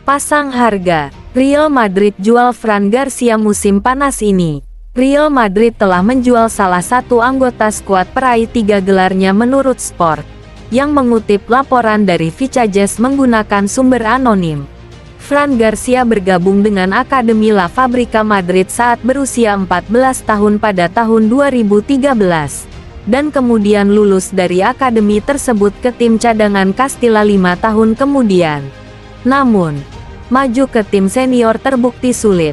Pasang harga, Real Madrid jual Fran Garcia musim panas ini. Real Madrid telah menjual salah satu anggota skuad peraih 3 gelarnya menurut Sport, yang mengutip laporan dari Vicajes menggunakan sumber anonim. Fran Garcia bergabung dengan Akademi La Fabrica Madrid saat berusia 14 tahun pada tahun 2013, dan kemudian lulus dari akademi tersebut ke tim cadangan Castilla 5 tahun kemudian. Namun, maju ke tim senior terbukti sulit,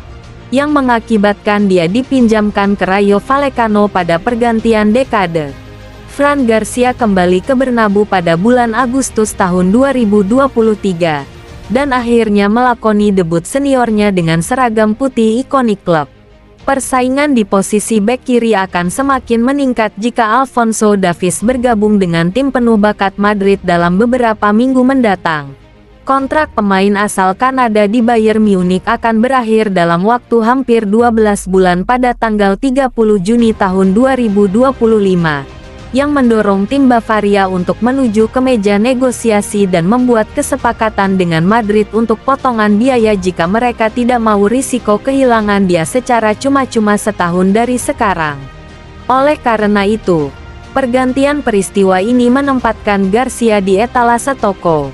yang mengakibatkan dia dipinjamkan ke Rayo Vallecano pada pergantian dekade. Fran Garcia kembali ke Bernabeu pada bulan Agustus tahun 2023, dan akhirnya melakoni debut seniornya dengan seragam putih ikonik klub. Persaingan di posisi bek kiri akan semakin meningkat jika Alphonso Davies bergabung dengan tim penuh bakat Madrid dalam beberapa minggu mendatang. Kontrak pemain asal Kanada di Bayern Munich akan berakhir dalam waktu hampir 12 bulan pada tanggal 30 Juni tahun 2025, yang mendorong tim Bavaria untuk menuju ke meja negosiasi dan membuat kesepakatan dengan Madrid untuk potongan biaya jika mereka tidak mau risiko kehilangan dia secara cuma-cuma setahun dari sekarang. Oleh karena itu, pergantian peristiwa ini menempatkan Garcia di etalase toko,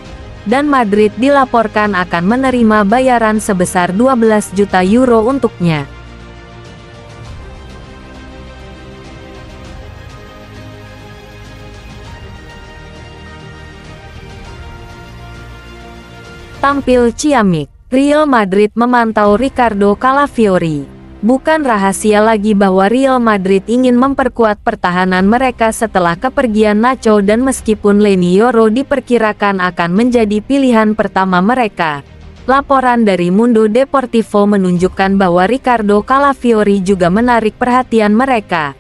dan Madrid dilaporkan akan menerima bayaran sebesar 12 juta euro untuknya. Tampil ciamik, Real Madrid memantau Ricardo Calafiori. Bukan rahasia lagi bahwa Real Madrid ingin memperkuat pertahanan mereka setelah kepergian Nacho, dan meskipun Leny Yoro diperkirakan akan menjadi pilihan pertama mereka, laporan dari Mundo Deportivo menunjukkan bahwa Ricardo Calafiori juga menarik perhatian mereka.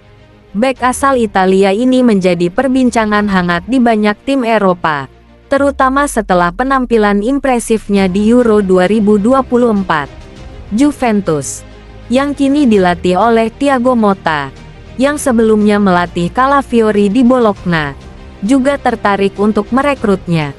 Bek asal Italia ini menjadi perbincangan hangat di banyak tim Eropa, terutama setelah penampilan impresifnya di Euro 2024. Juventus, yang kini dilatih oleh Thiago Motta, yang sebelumnya melatih Calafiori di Bologna, juga tertarik untuk merekrutnya.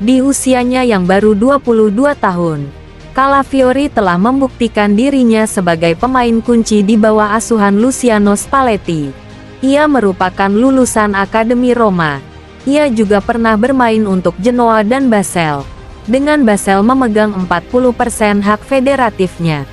Di usianya yang baru 22 tahun, Calafiori telah membuktikan dirinya sebagai pemain kunci di bawah asuhan Luciano Spalletti. Ia merupakan lulusan Akademi Roma. Ia juga pernah bermain untuk Genoa dan Basel, dengan Basel memegang 40% hak federatifnya.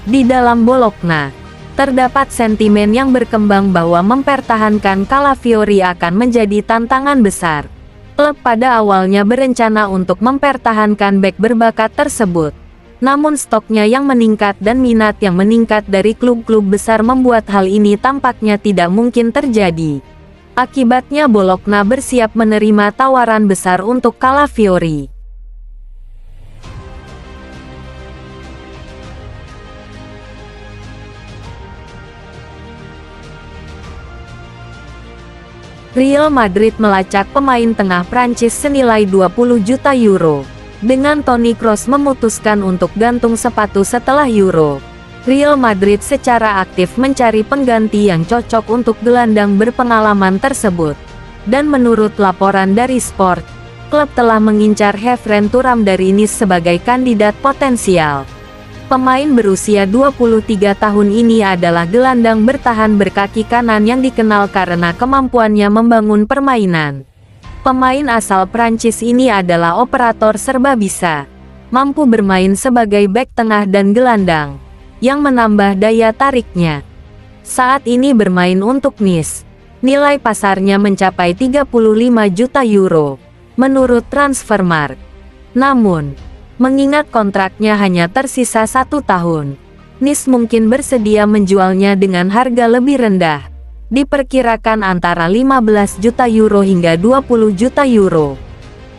Di dalam Bologna, terdapat sentimen yang berkembang bahwa mempertahankan Calafiori akan menjadi tantangan besar. Klub pada awalnya berencana untuk mempertahankan bek berbakat tersebut. Namun stoknya yang meningkat dan minat yang meningkat dari klub-klub besar membuat hal ini tampaknya tidak mungkin terjadi. Akibatnya Bologna bersiap menerima tawaran besar untuk Calafiori. Real Madrid melacak pemain tengah Prancis senilai 20 juta euro. Dengan Toni Kroos memutuskan untuk gantung sepatu setelah Euro, Real Madrid secara aktif mencari pengganti yang cocok untuk gelandang berpengalaman tersebut. Dan menurut laporan dari Sport, klub telah mengincar Kevin Thuram dari Nice sebagai kandidat potensial. Pemain berusia 23 tahun ini adalah gelandang bertahan berkaki kanan yang dikenal karena kemampuannya membangun permainan. Pemain asal Prancis ini adalah operator serba bisa, mampu bermain sebagai bek tengah dan gelandang, yang menambah daya tariknya. Saat ini bermain untuk Nice, nilai pasarnya mencapai 35 juta euro, menurut Transfermarkt. Namun, mengingat kontraknya hanya tersisa 1 tahun, Nice mungkin bersedia menjualnya dengan harga lebih rendah, diperkirakan antara 15 juta euro hingga 20 juta euro.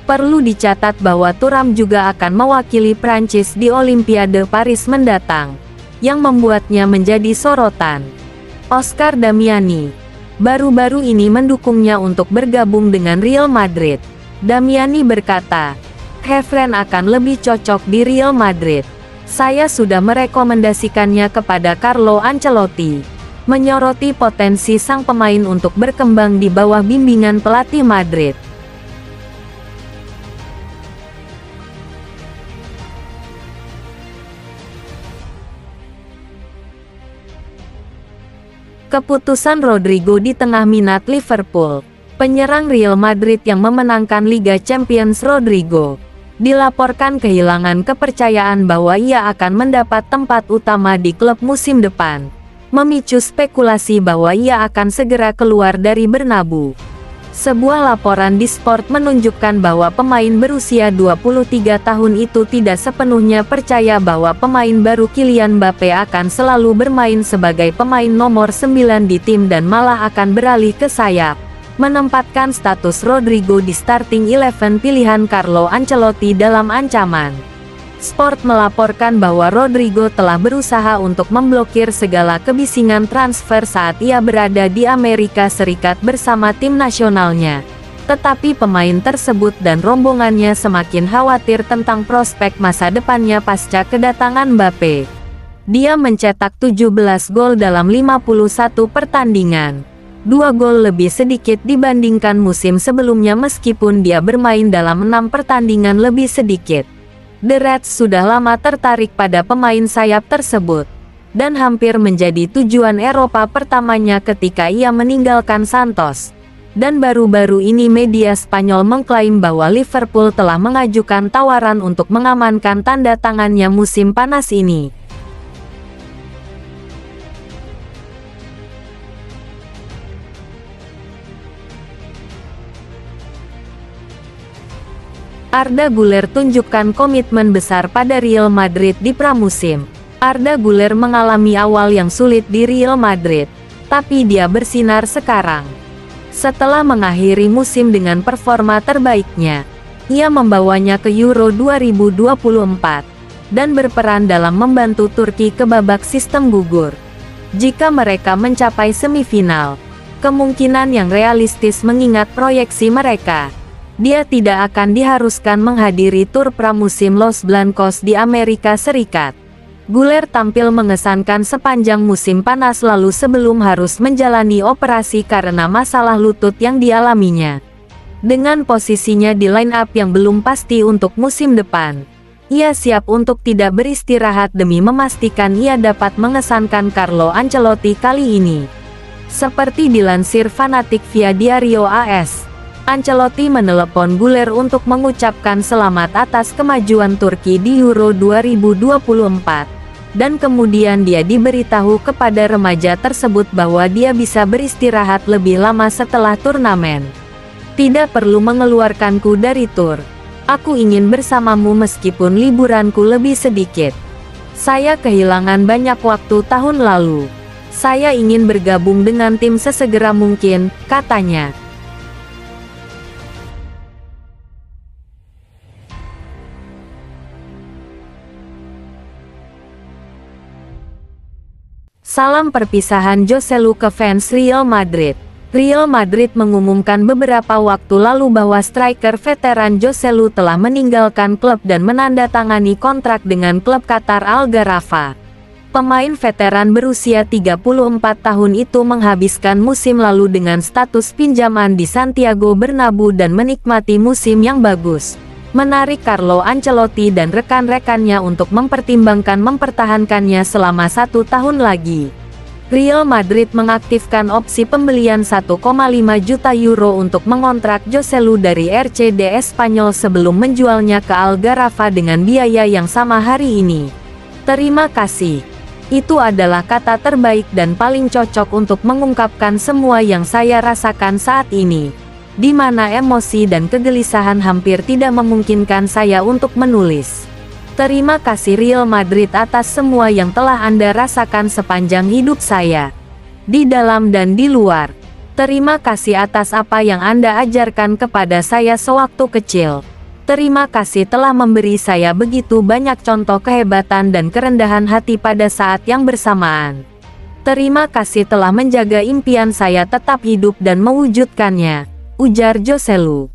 Perlu dicatat bahwa Thuram juga akan mewakili Prancis di Olimpiade Paris mendatang, yang membuatnya menjadi sorotan. Oscar Damiani baru-baru ini mendukungnya untuk bergabung dengan Real Madrid. Damiani berkata, Kevin akan lebih cocok di Real Madrid. Saya sudah merekomendasikannya kepada Carlo Ancelotti. Menyoroti potensi sang pemain untuk berkembang di bawah bimbingan pelatih Madrid. Keputusan Rodrigo di tengah minat Liverpool. Penyerang Real Madrid yang memenangkan Liga Champions Rodrigo dilaporkan kehilangan kepercayaan bahwa ia akan mendapat tempat utama di klub musim depan, memicu spekulasi bahwa ia akan segera keluar dari Bernabeu. Sebuah laporan di Sport menunjukkan bahwa pemain berusia 23 tahun itu tidak sepenuhnya percaya bahwa pemain baru Kylian Mbappe akan selalu bermain sebagai pemain nomor 9 di tim dan malah akan beralih ke sayap, menempatkan status Rodrigo di starting 11 pilihan Carlo Ancelotti dalam ancaman. Sport melaporkan bahwa Rodrigo telah berusaha untuk memblokir segala kebisingan transfer saat ia berada di Amerika Serikat bersama tim nasionalnya. Tetapi pemain tersebut dan rombongannya semakin khawatir tentang prospek masa depannya pasca kedatangan Mbappe. Dia mencetak 17 gol dalam 51 pertandingan. 2 gol lebih sedikit dibandingkan musim sebelumnya meskipun dia bermain dalam 6 pertandingan lebih sedikit. The Reds sudah lama tertarik pada pemain sayap tersebut, dan hampir menjadi tujuan Eropa pertamanya ketika ia meninggalkan Santos. Dan baru-baru ini media Spanyol mengklaim bahwa Liverpool telah mengajukan tawaran untuk mengamankan tanda tangannya musim panas ini. Arda Güler tunjukkan komitmen besar pada Real Madrid di pramusim. Arda Güler mengalami awal yang sulit di Real Madrid, tapi dia bersinar sekarang. Setelah mengakhiri musim dengan performa terbaiknya, ia membawanya ke Euro 2024, dan berperan dalam membantu Turki ke babak sistem gugur. Jika mereka mencapai semifinal, kemungkinan yang realistis mengingat proyeksi mereka, dia tidak akan diharuskan menghadiri tur pramusim Los Blancos di Amerika Serikat. Güler tampil mengesankan sepanjang musim panas lalu sebelum harus menjalani operasi karena masalah lutut yang dialaminya. Dengan posisinya di line-up yang belum pasti untuk musim depan, ia siap untuk tidak beristirahat demi memastikan ia dapat mengesankan Carlo Ancelotti kali ini. Seperti dilansir Fanatik via Diario AS, Ancelotti menelepon Güler untuk mengucapkan selamat atas kemajuan Turki di Euro 2024, dan kemudian dia diberitahu kepada remaja tersebut bahwa dia bisa beristirahat lebih lama setelah turnamen. Tidak perlu mengeluarkanku dari tur. Aku ingin bersamamu meskipun liburanku lebih sedikit. Saya kehilangan banyak waktu tahun lalu. Saya ingin bergabung dengan tim sesegera mungkin, katanya. Salam perpisahan Joselu ke fans Real Madrid. Real Madrid mengumumkan beberapa waktu lalu bahwa striker veteran Joselu telah meninggalkan klub dan menandatangani kontrak dengan klub Qatar Al Gharafa. Pemain veteran berusia 34 tahun itu menghabiskan musim lalu dengan status pinjaman di Santiago Bernabeu dan menikmati musim yang bagus, menarik Carlo Ancelotti dan rekan-rekannya untuk mempertimbangkan mempertahankannya selama 1 tahun lagi. Real Madrid mengaktifkan opsi pembelian 1,5 juta euro untuk mengontrak Joselu dari RCD Espanyol sebelum menjualnya ke Al Gharafa dengan biaya yang sama hari ini. Terima kasih. Itu adalah kata terbaik dan paling cocok untuk mengungkapkan semua yang saya rasakan saat ini, di mana emosi dan kegelisahan hampir tidak memungkinkan saya untuk menulis. Terima kasih Real Madrid atas semua yang telah Anda rasakan sepanjang hidup saya, di dalam dan di luar. Terima kasih atas apa yang Anda ajarkan kepada saya sewaktu kecil. Terima kasih telah memberi saya begitu banyak contoh kehebatan dan kerendahan hati pada saat yang bersamaan. Terima kasih telah menjaga impian saya tetap hidup dan mewujudkannya, ujar Joselu.